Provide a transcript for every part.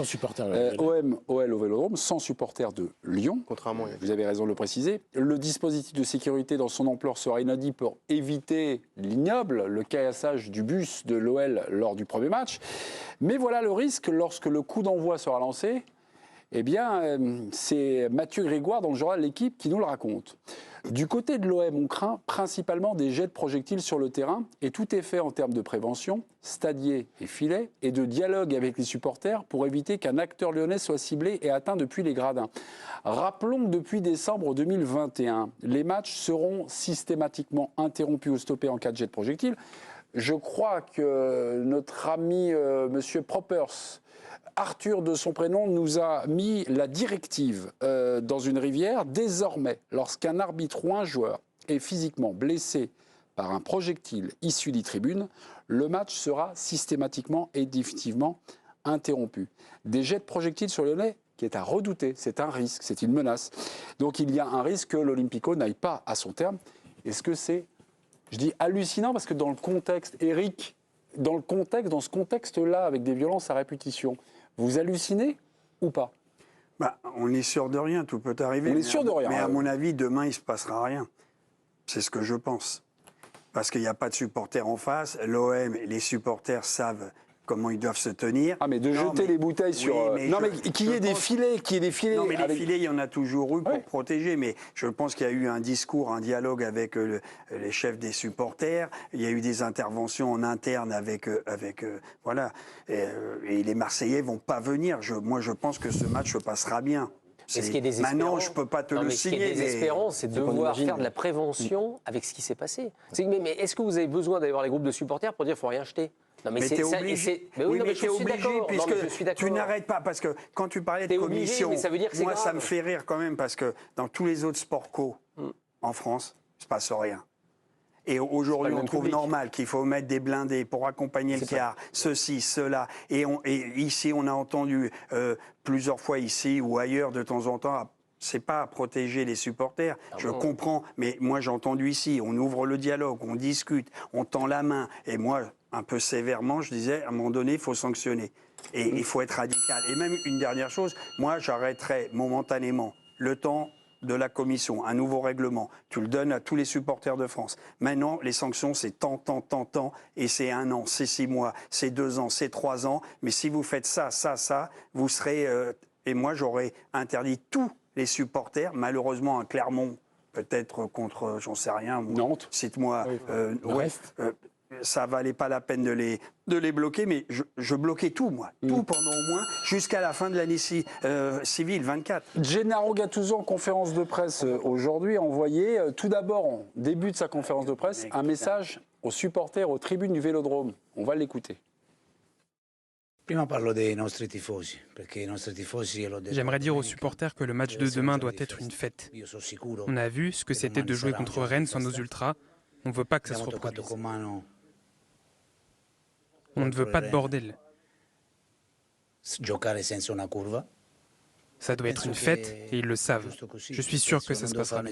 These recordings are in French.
Sans supporters. OM, OL au Vélodrome, sans supporters de Lyon. Contrairement, Vous avez raison de le préciser. Le dispositif de sécurité dans son ampleur sera inédit pour éviter l'ignoble, le caillassage du bus de l'OL lors du premier match. Mais voilà le risque lorsque le coup d'envoi sera lancé. Eh bien, c'est Mathieu Grégoire dans le journal L'Équipe qui nous le raconte. Du côté de l'OM, on craint principalement des jets de projectiles sur le terrain et tout est fait en termes de prévention, stadier et filet, et de dialogue avec les supporters pour éviter qu'un acteur lyonnais soit ciblé et atteint depuis les gradins. Rappelons que depuis décembre 2021, les matchs seront systématiquement interrompus ou stoppés en cas de jet de projectiles. Je crois que notre ami Monsieur Propers, Arthur de son prénom, nous a mis la directive dans une rivière. Désormais, lorsqu'un arbitre ou un joueur est physiquement blessé par un projectile issu des tribunes, le match sera systématiquement et définitivement interrompu. Des jets de projectiles sur le nez qui est à redouter, c'est un risque, c'est une menace. Donc il y a un risque que l'Olympico n'aille pas à son terme. Est-ce que c'est, je dis hallucinant, parce que dans le contexte, Eric, dans ce contexte-là, avec des violences à répétition, vous hallucinez ou pas? On est sûr de rien, tout peut arriver. On est sûr de rien. Mais à mon avis, demain, il ne se passera rien. C'est ce que je pense. Parce qu'il n'y a pas de supporters en face. L'OM, les supporters savent comment ils doivent se tenir. Ah, mais de jeter les bouteilles sur... Oui, mais qu'il y ait des filets, Non, mais les filets, il y en a toujours eu pour protéger. Mais je pense qu'il y a eu un discours, un dialogue avec les chefs des supporters. Il y a eu des interventions en interne avec voilà. Et les Marseillais vont pas venir. Moi, je pense que ce match se passera bien. Maintenant, je ne peux pas te le signer. Ce qui est désespérant, c'est de devoir faire de la prévention avec ce qui s'est passé. Mais est-ce que vous avez besoin d'avoir les groupes de supporters pour dire qu'il ne faut rien jeter? Non, mais t'es obligé. Oui, mais t'es obligé puisque tu n'arrêtes pas. Parce que quand tu parlais de commission, moi, ça me fait rire quand même parce que dans tous les autres sports co en France, il ne se passe rien. Et aujourd'hui, on trouve normal qu'il faut mettre des blindés pour accompagner le car, ceci, cela. Et ici, on a entendu plusieurs fois ici ou ailleurs de temps en temps. C'est pas à protéger les supporters, je comprends, mais moi j'ai entendu ici, on ouvre le dialogue, on discute, on tend la main, et moi, un peu sévèrement, je disais, à un moment donné, il faut sanctionner, et il faut être radical. Et même une dernière chose, moi j'arrêterai momentanément le temps de la commission, un nouveau règlement, tu le donnes à tous les supporters de France. Maintenant, les sanctions, c'est tant, et c'est 1 an, c'est 6 mois, c'est 2 ans, c'est 3 ans, mais si vous faites ça, vous serez... et moi j'aurais interdit tous les supporters, malheureusement, à Clermont, peut-être contre, j'en sais rien, Nantes. Cite-moi. Ça valait pas la peine de les bloquer, mais je bloquais tout, moi. Tout pendant au moins jusqu'à la fin de l'année civile, 24. Gennaro Gattuso, en conférence de presse aujourd'hui, a envoyé, tout d'abord, en début de sa conférence de presse, un message aux supporters, aux tribunes du Vélodrome. On va l'écouter. J'aimerais dire aux supporters que le match de demain doit être une fête. On a vu ce que c'était de jouer contre Rennes sans nos ultras. On ne veut pas que ça se reproduise. On ne veut pas de bordel. Ça doit être une fête et ils le savent. Je suis sûr que ça se passera bien.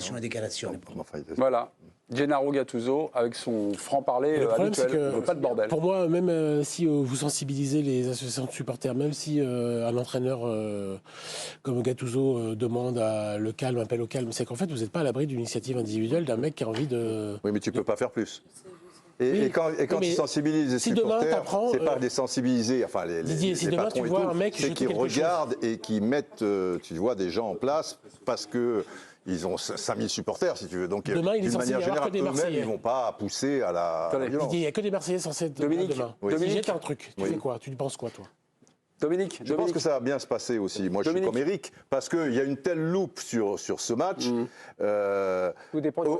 Voilà. Gennaro Gattuso, avec son franc-parler habituel, ne veut pas de bordel. Pour moi, même si vous sensibilisez les associations de supporters, même si un entraîneur comme Gattuso demande le calme, appelle au calme, c'est qu'en fait, vous n'êtes pas à l'abri d'une initiative individuelle d'un mec qui a envie de... Oui, mais tu ne peux pas faire plus. Et quand tu sensibilises les supporters, c'est pas les sensibiliser, enfin Didier, si demain tu vois un mec c'est qu'ils regardent et qui mettent, tu vois, des gens en place parce que ils ont 5000 supporters, si tu veux. Donc, d'une manière générale, eux-mêmes, ils ne vont pas pousser à la violence. Didier, il n'y a que des Marseillais censés être demain. Dominique, jette un truc. Tu fais quoi? Tu penses quoi, toi? Dominique, je pense que ça va bien se passer aussi. Moi, je suis comme Eric, parce qu'il y a une telle loupe sur ce match.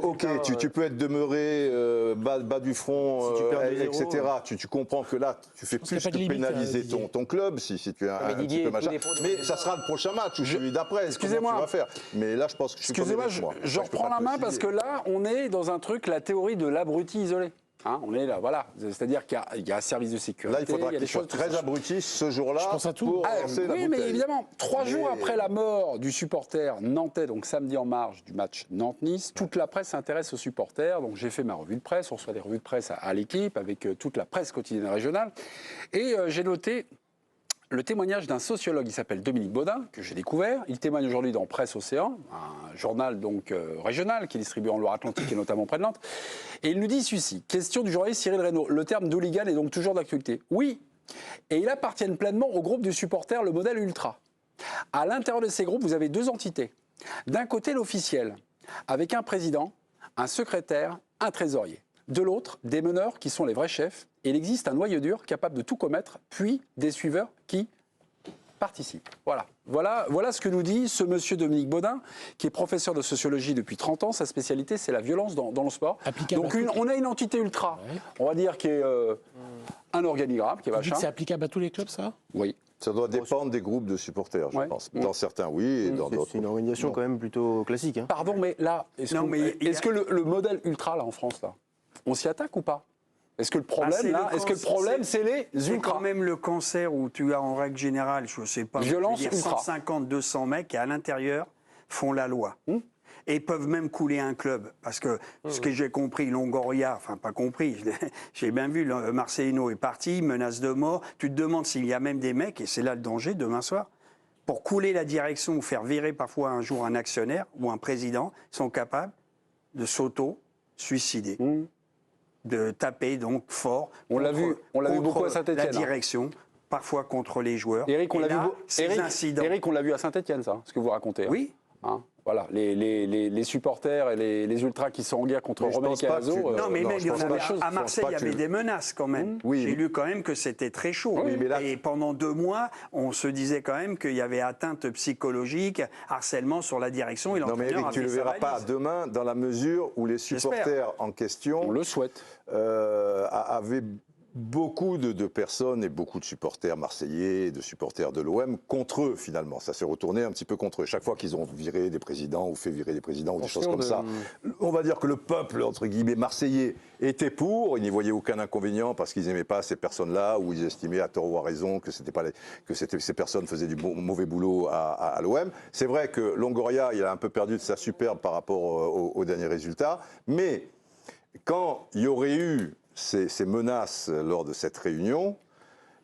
Ok, tu peux être demeuré bas du front, etc. Tu comprends que là, tu fais plus que pénaliser ton club si tu es un petit peu machin. Mais ça sera le prochain match ou celui d'après. Excusez-moi. Tu vas faire. Mais là, je pense que je suis comme Eric, moi. Je reprends la main parce que là, on est dans un truc, la théorie de l'abruti isolé. Hein, on est là, voilà. C'est-à-dire qu'il y a un service de sécurité. Là, il faudra qu'il soit très abruti ce jour-là. Je pense à tout. Oui, mais évidemment, 3 jours après la mort du supporter nantais, donc samedi en marge du match Nantes-Nice, toute la presse s'intéresse aux supporters. Donc j'ai fait ma revue de presse, on reçoit des revues de presse à l'équipe avec toute la presse quotidienne régionale. Et j'ai noté le témoignage d'un sociologue, il s'appelle Dominique Baudin, que j'ai découvert. Il témoigne aujourd'hui dans Presse Océan, un journal donc régional qui est distribué en Loire-Atlantique et notamment près de Nantes. Et il nous dit ceci, question du journaliste Cyril Reynaud, le terme d'hooligan est donc toujours d'actualité. Oui, et ils appartiennent pleinement au groupe du supporter, le modèle ultra. À l'intérieur de ces groupes, vous avez deux entités. D'un côté, l'officiel, avec un président, un secrétaire, un trésorier. De l'autre, des meneurs qui sont les vrais chefs. Et il existe un noyau dur capable de tout commettre, puis des suiveurs qui participent. Voilà ce que nous dit ce monsieur Dominique Baudin, qui est professeur de sociologie depuis 30 ans. Sa spécialité, c'est la violence dans le sport. Donc on a une entité ultra, on va dire, qui est un organigramme, qui est machin. C'est applicable à tous les clubs, ça? Oui. Ça doit dépendre des groupes de supporters, je pense. Dans certains, oui, et dans d'autres. C'est une organisation quand même plutôt classique. Hein. Pardon, mais là, est-ce que le modèle ultra, là, en France, là, on s'y attaque ou pas? Est-ce que le problème, c'est les ultras? C'est quand même le cancer où tu as en règle générale, je ne sais pas, violence ultra. 150, 200 mecs qui à l'intérieur font la loi. Et peuvent même couler un club. Parce que ce que j'ai compris, Longoria, enfin pas compris, j'ai bien vu, Marcelino est parti, menace de mort. Tu te demandes s'il y a même des mecs, et c'est là le danger demain soir, pour couler la direction ou faire virer parfois un jour un actionnaire ou un président, sont capables de s'auto-suicider. De taper donc fort. On l'a vu beaucoup à Saint-Étienne. La direction, parfois contre les joueurs. Eric, on l'a vu à Saint-Étienne, ça, ce que vous racontez. Oui. Hein, voilà, les supporters et les ultras qui sont en guerre contre Romain Calazo. Non, mais même à Marseille, il y avait des menaces quand même. J'ai lu quand même que c'était très chaud. Oui, mais là... Et pendant 2 mois, on se disait quand même qu'il y avait atteinte psychologique, harcèlement sur la direction. Et non, mais Eric, tu ne le verras pas demain dans la mesure où les supporters en question on le souhaite. Avaient beaucoup de personnes et beaucoup de supporters marseillais, de supporters de l'OM contre eux finalement. Ça s'est retourné un petit peu contre eux. Chaque fois qu'ils ont viré des présidents ou fait virer des présidents ou des choses comme ça, on va dire que le peuple, entre guillemets, marseillais était pour. Ils n'y voyaient aucun inconvénient parce qu'ils n'aimaient pas ces personnes-là ou ils estimaient à tort ou à raison que ces personnes faisaient du mauvais boulot à l'OM. C'est vrai que Longoria, il a un peu perdu de sa superbe par rapport aux derniers résultats. Mais quand il y aurait eu ces menaces lors de cette réunion,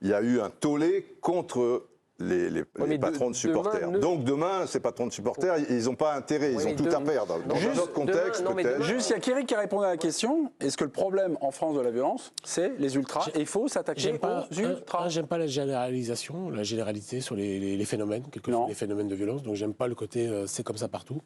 il y a eu un tollé contre les patrons de supporters. Donc demain, ces patrons de supporters, ils n'ont pas intérêt, ils ont tout à perdre. Dans un autre contexte, peut-être. Juste, il y a Kéric qui a répondu à la question. Est-ce que le problème en France de la violence, c'est les ultras? Et il faut s'attaquer aux ultras. J'aime pas la généralisation, la généralité sur les phénomènes, quels que soient les phénomènes de violence. Donc j'aime pas le côté c'est comme ça partout.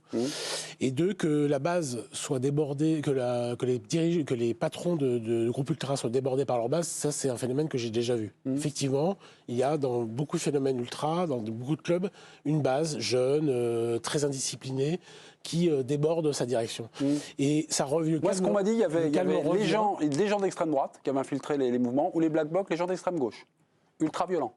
Et deux, que la base soit débordée, que les patrons de groupes ultras soient débordés par leur base, ça c'est un phénomène que j'ai déjà vu. Effectivement, il y a dans beaucoup de phénomènes ultra, dans beaucoup de clubs, une base jeune, très indisciplinée, qui déborde sa direction. Et ça revient. Moi, ce qu'on m'a dit, il y avait les gens d'extrême droite qui avaient infiltré les mouvements, ou les Black Blocs, les gens d'extrême gauche. Ultra violents,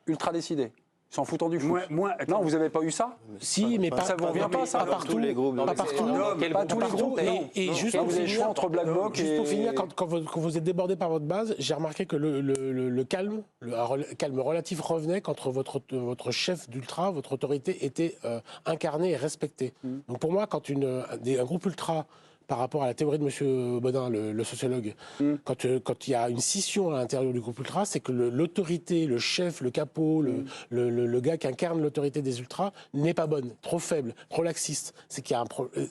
ultra décidés. Ils s'en foutent du foot. Non, vous n'avez pas eu ça? Si, mais ça vous revient pas, ça? Pas partout. Pas partout. Pas tous les groupes. Et juste pour finir, entre Black Bloc juste pour finir, quand vous êtes débordé par votre base, j'ai remarqué que le calme relatif revenait quand votre chef d'ultra, votre autorité était incarnée et respectée. Donc pour moi, quand un groupe ultra, par rapport à la théorie de M. Baudin, le sociologue, quand il y a une scission à l'intérieur du groupe ultra, c'est que l'autorité, le chef, le capot, le gars qui incarne l'autorité des ultras n'est pas bonne, trop faible, trop laxiste. C'est qu'il y a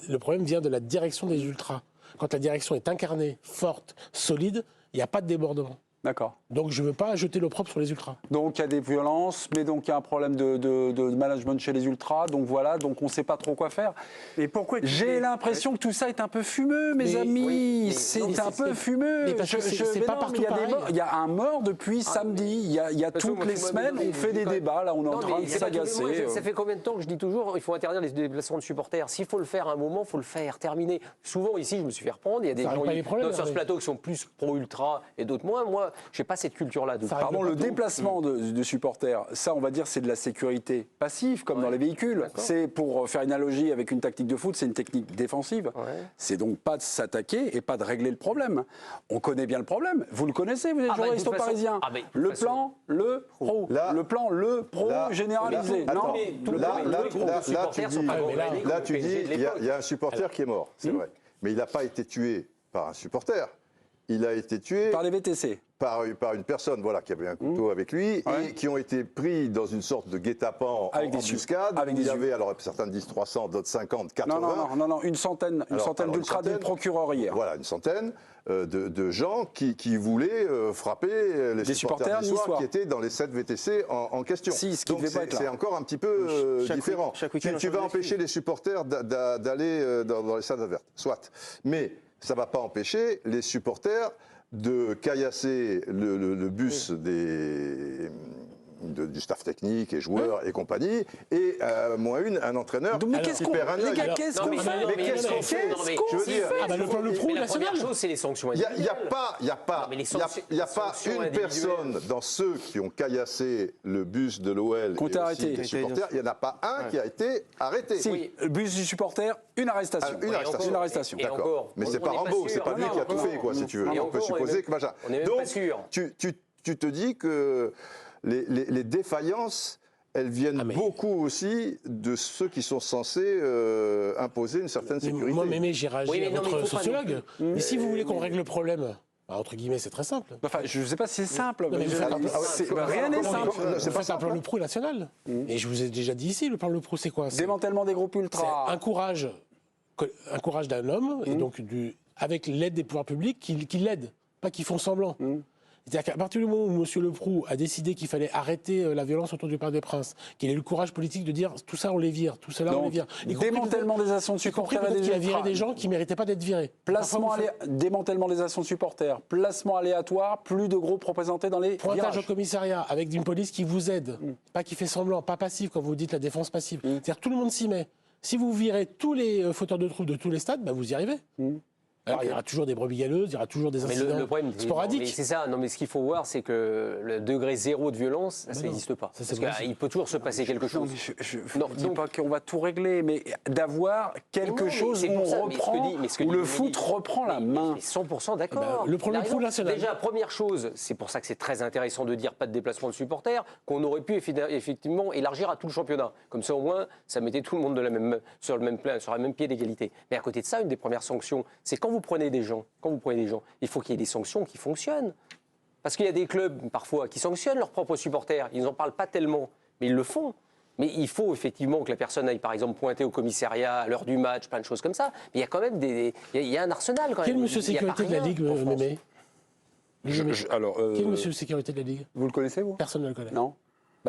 le problème vient de la direction des ultras. Quand la direction est incarnée, forte, solide, il n'y a pas de débordement. D'accord. Donc je ne veux pas jeter l'opprobre sur les ultras. Donc il y a des violences, mais donc il y a un problème de management chez les ultras, donc voilà, donc on ne sait pas trop quoi faire. Mais pourquoi J'ai l'impression que tout ça est un peu fumeux, mes amis. C'est un peu fumeux. C'est pas partout pareil. Il y a un mort depuis samedi. Il y a toutes les semaines, on fait des débats, là on est en train de s'agacer. Ça fait combien de temps que je dis toujours il faut interdire les déplacements de supporters? S'il faut le faire à un moment, il faut le faire, terminer. Souvent ici, je me suis fait reprendre, il y a des gens sur ce plateau qui sont plus pro-ultra et d'autres moins. Moi, je n'ai pas cette culture-là. Pardon, le déplacement de supporters, ça, on va dire, c'est de la sécurité passive, comme dans les véhicules. C'est, pour faire une analogie avec une tactique de foot, c'est une technique défensive. C'est donc pas de s'attaquer et pas de régler le problème. On connaît bien le problème. Vous le connaissez, vous êtes journaliste parisien. Le plan, le pro. Le plan, le pro généralisé. Là, tu dis, il y a un supporter qui est mort, c'est vrai. Mais il n'a pas été tué par un supporter. Il a été tué par les VTC. par une personne qui avait un couteau avec lui et qui ont été pris dans une sorte de guet-apens en embuscade. Il y avait, alors certains disent 300, d'autres 50, 80. Non, une centaine d'ultras du procureur hier. Voilà, une centaine de gens qui voulaient frapper les supporters niçois qui étaient dans les 7 VTC en question. Donc c'est encore un petit peu différent. Tu vas empêcher les supporters d'aller dans les salles adverses, soit. Mais ça ne va pas empêcher les supporters de caillasser le bus du staff technique et joueurs et compagnie, et un entraîneur. Mais qu'est-ce qu'on fait? Les gars, qu'est-ce qu'on fait? Mais qu'est-ce qu'on fait? Je veux dire, le plan Le Pro, la première chose, c'est les sanctions. Il n'y a pas une personne dans ceux qui ont caillassé le bus de l'OL et aussi les supporters, il n'y en a pas un qui a été arrêté. Si, le bus du supporter, une arrestation. Une arrestation, d'accord. Mais c'est pas Rambo, c'est pas lui qui a tout fait, si tu veux. On peut supposer que machin. Donc, tu te dis que les défaillances, elles viennent beaucoup aussi de ceux qui sont censés imposer une certaine sécurité. Moi, j'ai réagi à votre sociologue. Mais si vous voulez qu'on règle le problème, entre guillemets, c'est très simple. Enfin, je ne sais pas si c'est simple. Rien n'est simple. C'est pas un plan Le Pro national. Et je vous ai déjà dit ici, le plan Le Pro, c'est quoi? Démantèlement des groupes ultras. C'est un courage d'un homme, et donc avec l'aide des pouvoirs publics qui l'aident, pas qui font semblant. C'est-à-dire qu'à partir du moment où M. Leproux a décidé qu'il fallait arrêter la violence autour du Parc des Princes, qu'il ait eu le courage politique de dire tout ça on les vire, tout cela on les vire. Démantèlement des actions de supporters et des ultras. Il a viré des gens qui ne méritaient pas d'être virés. Démantèlement des actions de supporters, placement aléatoire, plus de groupes représentés dans les pointage au commissariat avec une police qui vous aide, pas qui fait semblant, pas passif quand vous dites la défense passive. C'est-à-dire tout le monde s'y met. Si vous virez tous les fauteurs de troubles de tous les stades, vous y arrivez. Alors, il y aura toujours des brebis galeuses, il y aura toujours des incidents sporadiques. C'est ça. Non, mais ce qu'il faut voir, c'est que le degré zéro de violence, ça n'existe pas. Parce qu'il peut toujours se passer quelque chose. Je ne dis pas qu'on va tout régler, mais d'avoir quelque chose où on reprend, où le foot reprend la main. 100% d'accord. Le problème foot national. Déjà, première chose, c'est pour ça que c'est très intéressant de dire pas de déplacement de supporters, qu'on aurait pu effectivement élargir à tout le championnat. Comme ça, au moins, ça mettait tout le monde sur le même pied d'égalité. Mais à côté de ça, une des premières sanctions, c'est quand vous prenez des gens, il faut qu'il y ait des sanctions qui fonctionnent. Parce qu'il y a des clubs, parfois, qui sanctionnent leurs propres supporters. Ils n'en parlent pas tellement, mais ils le font. Mais il faut effectivement que la personne aille, par exemple, pointer au commissariat à l'heure du match, plein de choses comme ça. Mais il y a quand même il y a un arsenal, quand même. Quel monsieur sécurité de la Ligue, Mémé? Quel monsieur sécurité de la Ligue? Vous le connaissez, vous? Personne ne le connaît. Non.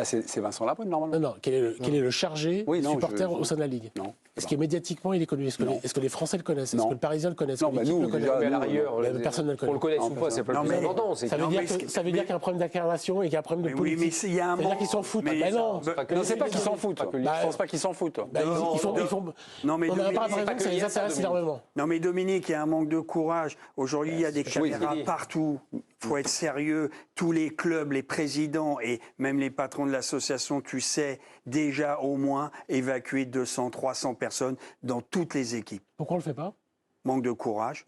C'est Vincent Labrune, normalement. Non. Quel est le chargé supporter au sein de la Ligue? Non. Est-ce que médiatiquement il est connu? Est-ce que les Français le connaissent? Est-ce que le Parisien le connaît? Non, nous, le connaît? À l'arrière, personne ne le connaît. Qu'on le connaisse ou pas, c'est pas le plus important. Ça veut dire qu'il y a un problème d'incarnation et qu'il y a un problème de politique. Oui, mais il y a un C'est-à-dire qu'ils s'en foutent. Non, c'est pas qu'ils s'en foutent. Je pense pas qu'ils s'en foutent. Non, mais on n'a pas l'impression que ça les intéresse énormément. Non, mais Dominique, il y a un manque de courage. Aujourd'hui, il y a des caméras partout. Il faut être sérieux. Tous les clubs, les présidents et même les patrons de l'association, tu sais, déjà au moins évacuer 200, 300 personnes dans toutes les équipes. Pourquoi on ne le fait pas? Manque de courage.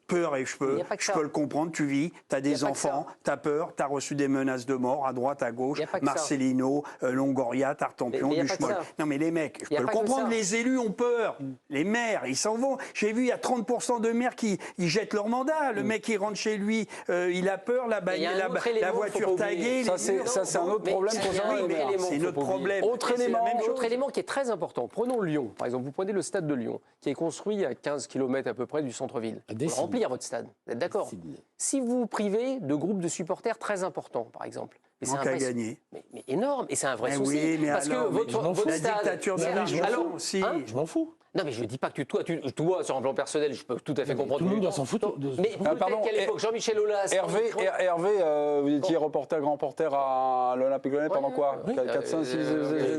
Peur, et je peux le comprendre, tu vis, tu as des enfants, tu as peur, tu as reçu des menaces de mort à droite, à gauche, Marcelino, Longoria, Tartampion, Duchemol. Non mais les mecs, je peux le comprendre, les élus ont peur, les maires, ils s'en vont. J'ai vu, il y a 30% de maires qui jettent leur mandat, le mec il rentre chez lui, il a peur, la voiture taguée. Ça c'est un autre problème concernant les maires. C'est notre problème. Autre élément qui est très important, prenons Lyon, par exemple, vous prenez le stade de Lyon, qui est construit à 15 km à peu près du centre-ville. Remplir votre stade, vous êtes d'accord? Si vous vous privez de groupes de supporters très importants, par exemple, c'est un vrai mais énorme, et c'est un vrai souci. Oui, mais parce alors, que votre stade, dictature de je m'en fous. Non, mais je ne dis pas que toi, sur un plan personnel, je peux tout à fait comprendre. Tout le monde doit s'en foutre. Mais pardon, quelle époque? Jean-Michel Aulas. Hervé, vous étiez grand reporter à l'Olympique Lyonnais pendant quoi? 4, 5, 6,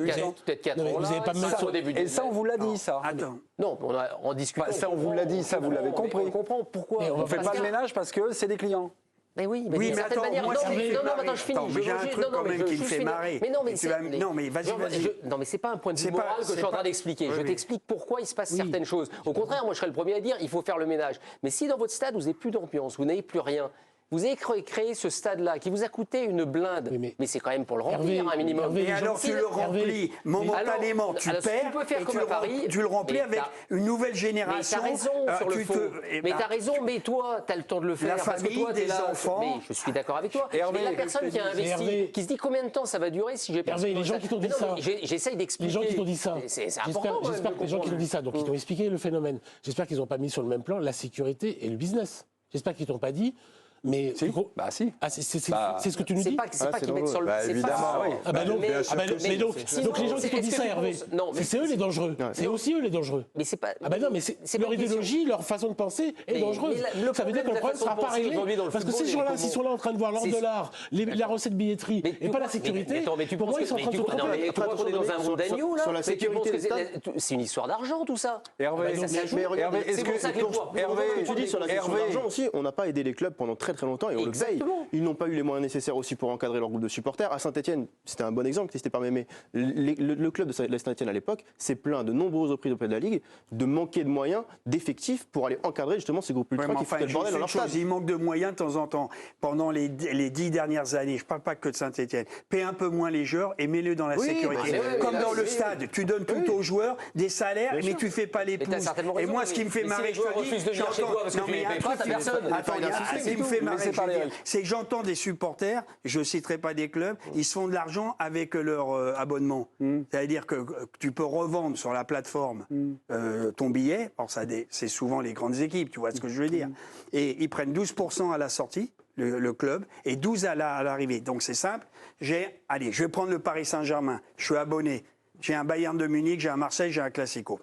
8 ans? Peut-être 4 ans. Vous n'avez pas mettre au début. Et ça, on vous l'a dit, ça? Attends. Non, en discutant. Ça, on vous l'a dit, ça, vous l'avez compris. On comprend pourquoi. On ne fait pas le ménage parce que c'est des clients. Mais oui, mais d'une certaine manière. Non, attends, je finis. J'ai un truc quand même qui me fait marrer. Mais non, mais vas-y. Non, mais c'est pas un point de vue moral que je suis en train d'expliquer. Je t'explique pourquoi il se passe certaines choses. Au contraire, moi, je serais le premier à dire il faut faire le ménage. Mais si dans votre stade, vous n'avez plus d'ambiance, vous n'avez plus rien, Vous avez créé ce stade-là qui vous a coûté une blinde. Oui, mais c'est quand même pour le remplir, un minimum. Et alors tu le remplis momentanément, tu perds, tu peux faire et comme à Paris, tu le remplis avec une nouvelle génération. Mais t'as raison sur le fond. Mais t'as raison, mais toi, t'as le temps de le faire. La famille, parce que toi, des enfants. Mais je suis d'accord avec toi. Mais la personne qui a investi, qui se dit combien de temps ça va durer si j'ai pas... Hervé, les gens qui t'ont dit ça. J'essaye d'expliquer. Les gens qui t'ont dit ça. C'est important. J'espère que les gens qui t'ont dit ça, donc ils t'ont expliqué le phénomène. J'espère qu'ils n'ont pas mis sur le même plan la sécurité et le business. J'espère qu'ils t'ont pas dit. Mais si. Bah si. Ah, c'est ce que tu nous dis. C'est pas qu'ils mettent sur le. Évidemment. Ah bah non. Mais donc les gens qui t'ont dit ça, Hervé, c'est eux les dangereux. C'est aussi eux les dangereux. Mais c'est pas. Ah bah non, mais leur idéologie, leur façon de penser est dangereuse. Ça veut dire que le problème ne sera pas réglé. Parce que ces gens-là, s'ils sont là en train de voir l'or de l'art, la recette billetterie et pas la sécurité, pour moi ils sont en train de se tromper. Tu crois qu'on est dans un monde d'agneau là? Mais tu penses que c'est une histoire d'argent tout ça? Hervé, est-ce que tu dis sur la question d'argent aussi, on n'a pas aidé les clubs pendant très longtemps et on le paye. Ils n'ont pas eu les moyens nécessaires aussi pour encadrer leur groupe de supporters. À Saint-Etienne, c'était un bon exemple, c'était par Mémé. Le club de Saint-Etienne à l'époque s'est plaint de nombreuses reprises auprès de la Ligue de manquer de moyens, d'effectifs pour aller encadrer justement ces groupes ultras qui foutaient le bordel dans leur stade. Il manque de moyens de temps en temps. Pendant les 10 dernières années, je ne parle pas que de Saint-Etienne, paie un peu moins les joueurs et mets-le dans la sécurité. Comme dans le stade, tu donnes tout aux joueurs, des salaires, mais tu ne fais pas les pelouses. Et moi, ce qui me fait marrer, je te dis, ce qui me fait marrer, c'est que j'entends des supporters, je ne citerai pas des clubs, ils se font de l'argent avec leur abonnement. C'est-à-dire que tu peux revendre sur la plateforme ton billet. Alors c'est souvent les grandes équipes, tu vois ce que je veux dire. Et ils prennent 12% à la sortie, le club, et 12% à l'arrivée. Donc c'est simple. Allez, je vais prendre le Paris Saint-Germain. Je suis abonné. J'ai un Bayern de Munich, j'ai un Marseille, j'ai un Classico.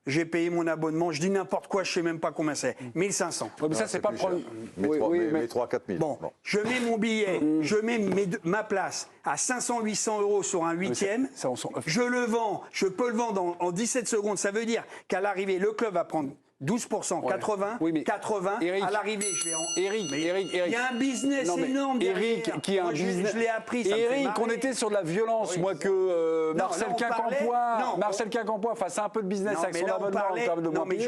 J'ai payé mon abonnement, je dis n'importe quoi, je ne sais même pas combien c'est. 1500. Ouais, mais ça, c'est pas le problème. Mais 3-4 000. Bon, je mets mon billet, je mets ma place à 500-800 € sur un huitième. Je le vends, je peux le vendre en 17 secondes. Ça veut dire qu'à l'arrivée, le club va prendre 12%, 80, 80. Eric, à l'arrivée, je vais en... Eric. Il y a un business énorme derrière. Eric, qui a un business... Je l'ai appris, Eric, on était sur de la violence, moi, que Marcel Quincampoix fasse un peu de business avec son abonnement.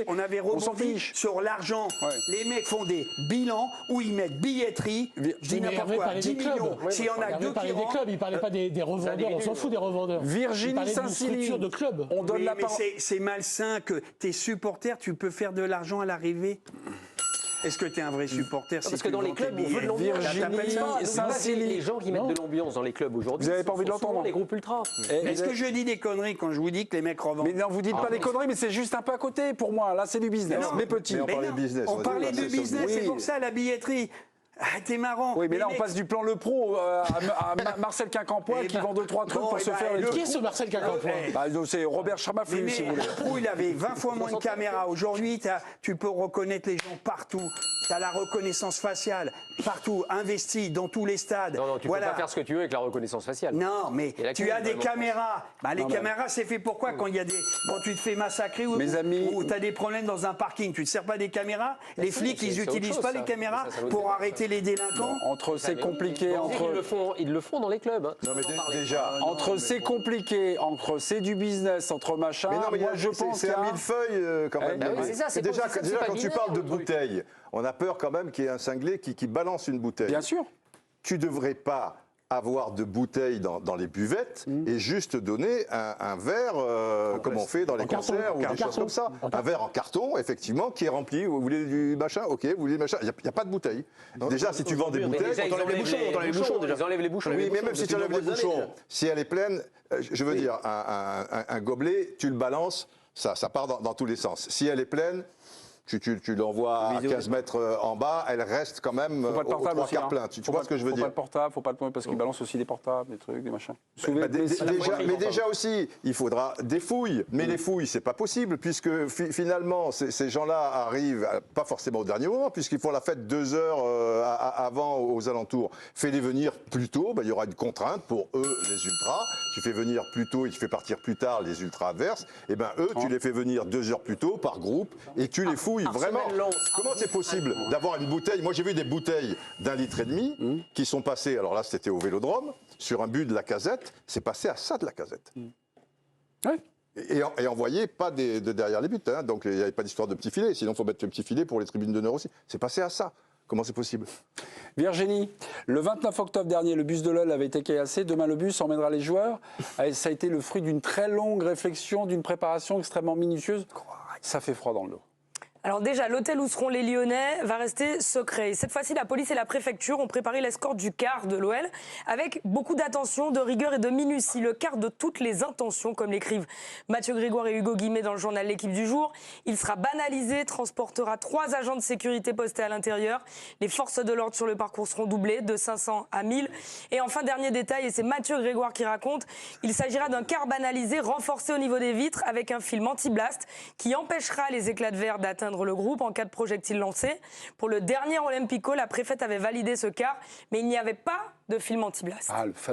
On avait rebondi sur l'argent. Les mecs font des bilans où ils mettent billetterie, je dis n'importe quoi, 10 millions. S'il y en a deux qui rentrent... clubs, il ne parlait pas des revendeurs, on s'en fout des revendeurs. Virginie Saint-Cyr, de club. On donne la parole. C'est malsain que tes supporters, tu peux faire de l'argent à l'arrivée. Est-ce que tu es un vrai supporter? Parce que dans les clubs, on veut de l'ambiance. Les gens qui mettent de l'ambiance dans les clubs aujourd'hui, vous n'avez pas envie de l'entendre, les groupes ultras. Est-ce que je dis des conneries quand je vous dis que les mecs revendent? Mais non, vous dites pas des conneries, mais c'est juste un peu à côté pour moi. Là, c'est du business. Mais petit. On parlait de business, c'est pour ça la billetterie. Ah, t'es marrant. Oui, mais là, on passe du plan Le Pro à Marcel Quincampoix qui vend 2-3 trucs pour se faire... Qui est ce Marcel Quincampoix? C'est Robert Chamaflu, si vous voulez. Le Pro, il avait 20 fois moins de caméras. Aujourd'hui, tu peux reconnaître les gens partout. Tu as la reconnaissance faciale partout, investie dans tous les stades. Non, tu peux pas faire ce que tu veux avec la reconnaissance faciale. Non, mais tu as des caméras. Les caméras, c'est fait pourquoi quand tu te fais massacrer ou tu as des problèmes dans un parking, tu ne te sers pas des caméras. Les flics, ils n'utilisent pas les caméras pour arrêter les délinquants. Entre c'est compliqué, ils le font dans les clubs. Non mais déjà, entre c'est compliqué, entre c'est du business, entre machin. Mais non, mais moi je pense c'est un millefeuille quand même. Déjà quand tu parles de bouteille, on a peur quand même qu'il y ait un cinglé qui balance une bouteille. Bien sûr. Tu devrais pas avoir de bouteilles dans les buvettes et juste donner un verre, comme on fait dans les concerts ou des choses comme ça. Un verre en carton, effectivement, qui est rempli. Vous voulez du machin? Ok, vous voulez du machin. Il n'y a pas de bouteille. Déjà, si tu vends des bouteilles... Ils enlèvent les bouchons. Oui, mais même si tu enlèves les bouchons, si elle est pleine, je veux dire, un gobelet, tu le balances, ça part dans tous les sens. Si elle est pleine... Tu l'envoies à 15 mètres en bas, elle reste quand même aux trois quarts plein. Tu vois ce que je veux dire? Faut pas de portable, faut pas de parce qu'ils balancent aussi des portables, des trucs, des machins. Mais déjà aussi, il faudra des fouilles. Mais les fouilles, c'est pas possible, puisque finalement, ces gens-là arrivent, pas forcément au dernier moment, puisqu'ils font la fête 2 heures avant aux alentours. Fais-les venir plus tôt, il y aura une contrainte pour eux, les ultras. Tu fais venir plus tôt et tu fais partir plus tard les ultras adverses. Et eux, tu les fais venir 2 heures plus tôt par groupe et tu les fous. Vraiment. Comment c'est possible d'avoir une bouteille? Moi, j'ai vu des bouteilles d'1,5 litre qui sont passées, alors là, c'était au Vélodrome, sur un but de la Casette. C'est passé à ça de la Casette. Ouais. Et envoyé pas de derrière les buts. Donc, il n'y avait pas d'histoire de petit filet. Sinon, il faut mettre le petit filet pour les tribunes d'honneur aussi. C'est passé à ça. Comment c'est possible? Virginie, le 29 octobre dernier, le bus de l'OL avait été caillassé. Demain, le bus emmènera les joueurs. Ça a été le fruit d'une très longue réflexion, d'une préparation extrêmement minutieuse. Ça fait froid dans le dos. Alors déjà, l'hôtel où seront les Lyonnais va rester secret. Et cette fois-ci, la police et la préfecture ont préparé l'escorte du car de l'OL avec beaucoup d'attention, de rigueur et de minutie. Le car de toutes les intentions, comme l'écrivent Mathieu Grégoire et Hugo Guimet dans le journal L'Équipe du jour. Il sera banalisé, transportera 3 agents de sécurité postés à l'intérieur. Les forces de l'ordre sur le parcours seront doublées de 500 à 1000. Et enfin, dernier détail, et c'est Mathieu Grégoire qui raconte, il s'agira d'un car banalisé renforcé au niveau des vitres avec un film anti-blast qui empêchera les éclats de verre d'atteindre le groupe en cas de projectile lancé. Pour le dernier Olympico, la préfète avait validé ce car, mais il n'y avait pas de film anti-blast.